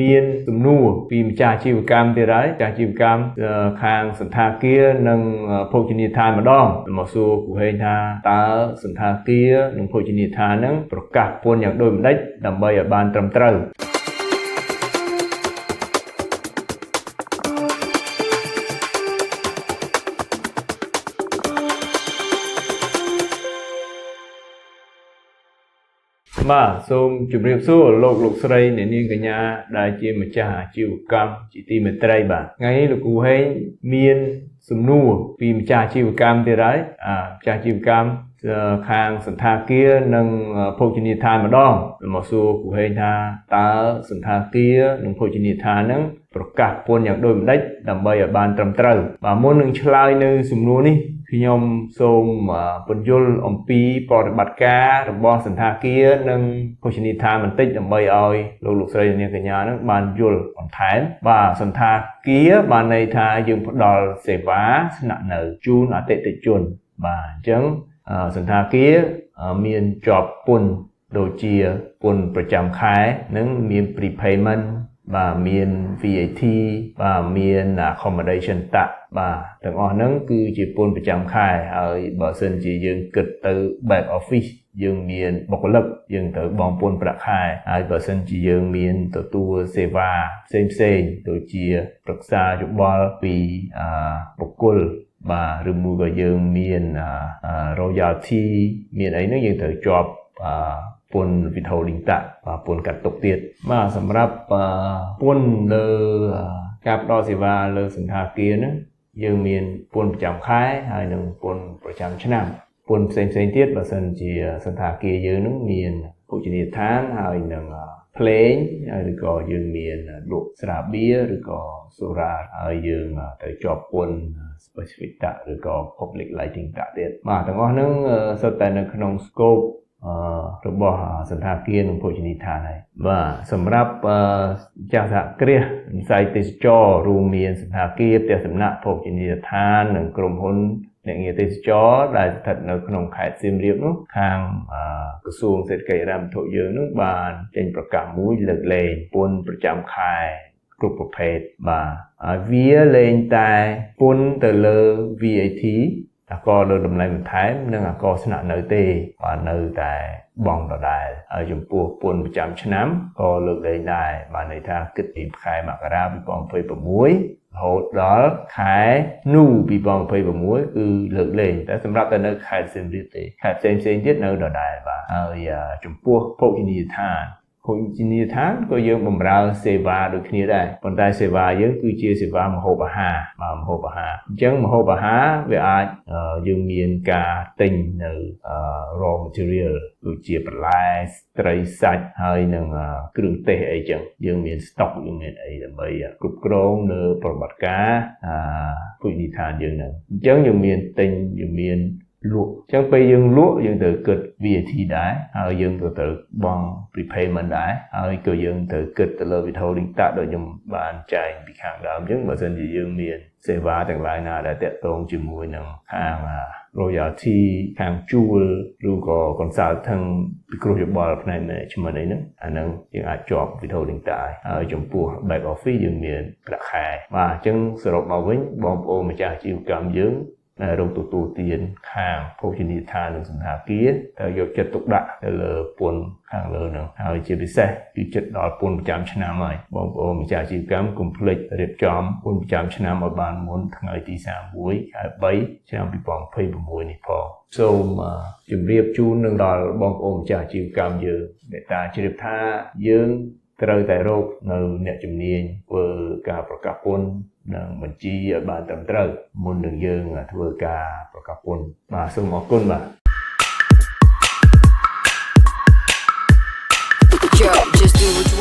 មានទំនួលពីម្ចាស់អាជីវកម្មទៀតហើយម្ចាស់អាជីវកម្មខាងសន្តាគារនិងភោជនីយដ្ឋានម្ដងមកសួរគូហេងថាតើសន្តាគារនិងភោជនីយដ្ឋានហ្នឹងប្រកាសពន្ធយ៉ាងដូចម្ដេចដើម្បីឲ្យបានត្រឹមត្រូវបាទសូមជម្រាបសួរលោកស្រីអ្នកនាងកញ្ញាដែលជាម្ចាស់អាជីវកម្មជាទីមេត្រីបាទថ្ងៃនេះលោកគ្រូហេងមានសំណួរពីម្ចាស់អាជីវកម្មទៀតហើយម្ចាស់អាជីវកម្មខាងសន្តាគារនិងភោជនីយដ្ឋានម្ដងមកសួរគ្រូហេងថាតើសន្តាគារនិងភោជនីយដ្ឋានហ្នឹងប្រកាសពន្ធយ៉ាងដូចម្ដេចដើម្បីឲ្យបានត្រឹមត្រូវបាទមុននឹងឆ្លើយនៅសំណួរនេះខ្ញុំសូមពន្យល់អំពីប្រតិបត្តិការរបស់សន្តាគារនិងភោជនីយដ្ឋានបន្តិចដើម្បីឲ្យលោកស្រីនាងកញ្ញានឹងបានយល់បន្ថែមបាទសន្តាគារបានន័យថាយើងផ្ដល់សេវាស្នាក់នៅជូនអតិថិជនបាទអញ្ចឹងសន្តាគារមានជាប់ពន្ធដូចជាពន្ធប្រចាំខែនិងមាន prepayment បាទមាន VAT បាទមាន accommodation tax បាទទាំងអស់ហ្នឹងគឺជាពន្ធប្រចាំខែហើយបើសិនជាយើងគិតទៅ back office យើងមានបុគ្គលិកយើងត្រូវបង់ពន្ធប្រាក់ខែហើយបើសិនជាយើងមានទទួលសេវាផ្សេងដូចជាប្រឹក្សាយោបល់ពីបុគ្គលបាទឬមួយក៏យើងមាន royalty មានអីហ្នឹងយើងត្រូវជាប់ពន្ធ withholding tax បាទពន្ធកាត់ទុកទៀតបាទសម្រាប់ពន្ធលើការផ្ដល់សេវាលើសន្តាគារហ្នឹងយើងមានពន្ធប្រចាំខែហើយនិងពន្ធប្រចាំឆ្នាំពន្ធផ្សេងទៀតបើសិនជាសន្តាគារយើងហ្នឹងមានភោជនីយដ្ឋានហើយនឹងភ្លេងឬក៏យើងមានលក់ស្រាបៀរឬក៏សូរ៉ាហើយយើងត្រូវជាប់ពន្ធ specific tax ឬក៏ public lighting tax ទៀតបាទទាំងអស់ហ្នឹងសុទ្ធតែនៅក្នុង scope របស់សន្តាគារនិងភោជនីយដ្ឋានហើយបាទសម្រាប់ចាស់សហគ្រាសវិស័យទេសចររួមមានសន្តាគារផ្ទះសំណាក់ភោជនីយដ្ឋាននិងក្រុមហ៊ុនអ្នកងារទេសចរដែលស្ថិតនៅក្នុងខេត្តសៀមរាបនោះខាងក្រសួងសេដ្ឋកិច្ចហិរញ្ញវត្ថុយើងនោះបានចេញប្រកាសមួយលើកលែងពន្ធប្រចាំខែគ្រប់ប្រភេទបាទហើយវាលែងតែពន្ធទៅលើ VAT អាករលើតម្លៃបន្ថែមនិងអាករស្នាក់នៅទេបាទនៅតែបង់ដដែលហើយចំពោះពន្ធប្រចាំឆ្នាំក៏លើកលែងដែរបាទន័យថាគិតពីខែមករា2026រហូតដល់ខែធ្នូ2026គឺលើកលែងតែសម្រាប់តែនៅខេត្តសៀមរាបទេខេត្តផ្សេងទៀតនៅដដែលបាទហើយចំពោះភោជនីយដ្ឋានភោជនីយដ្ឋានក៏យើងបម្រើសេវាដូចគ្នាដែរប៉ុន្តែសេវាយើងគឺជាសេវាម្ហូបអាហារបាទម្ហូបអាហារអញ្ចឹងម្ហូបអាហារវាអាចយើងមានការទិញនៅ raw material ដូចជាបន្លែត្រីសាច់ហើយនឹងគ្រឿងទេសអីចឹងយើងមាន stock យើងមានអីដើម្បីគ្រប់គ្រងនៅប្រតិបត្តិការភោជនីយដ្ឋានយើងហ្នឹងអញ្ចឹងយើងមានទិញយើងមានលក់អញ្ចឹងពេលយើងលក់យើងត្រូវគិត VAT ដែរហើយយើងក៏ត្រូវបង់ prepayment ដែរហើយក៏យើងត្រូវគិតទៅលើ withholding tax ដូចខ្ញុំបានចែងពីខាងដើមអញ្ចឹងបើសិនជាយើងមានសេវាទាំងឡាយណាដែលតាក់ទងជាមួយនឹងខាង royalty ខាងជួលឬក៏ consultant ពិគ្រោះយោបល់ផ្នែក management អីហ្នឹងអាហ្នឹងយើងអាចជាប់ withholding tax ហើយចំពោះ back office យើងមានប្រាក់ខែបាទអញ្ចឹងសរុបមកវិញបងប្អូនម្ចាស់អាជីវកម្មយើងរកទទួលទានខាងភោជនីយដ្ឋាននិងសន្តាគារត្រូវយកចិត្តទុកដាក់ទៅលើពន្ធខាងលើហ្នឹងហើយជាពិសេសគឺចិត្តដល់ពន្ធប្រចាំឆ្នាំហើយបងប្អូនម្ចាស់អាជីវកម្មកុំភ្លេចរៀបចំពន្ធប្រចាំឆ្នាំឲ្យបានមុនថ្ងៃទី31ខែ3ឆ្នាំ2026នេះផងសូមជម្រាបជូននឹងដល់បងប្អូនម្ចាស់អាជីវកម្មយើងមេត្តាជ្រាបថាយើងត្រូវតែរកនៅអ្នកជំនាញធ្វើការប្រកាសពន្ធនិងបញ្ជីឲ្យបានត្រឹមត្រូវមុននឹងយើងធ្វើការប្រកាសពន្ធបាទសូមអរគុណបាទ Yo, just do what you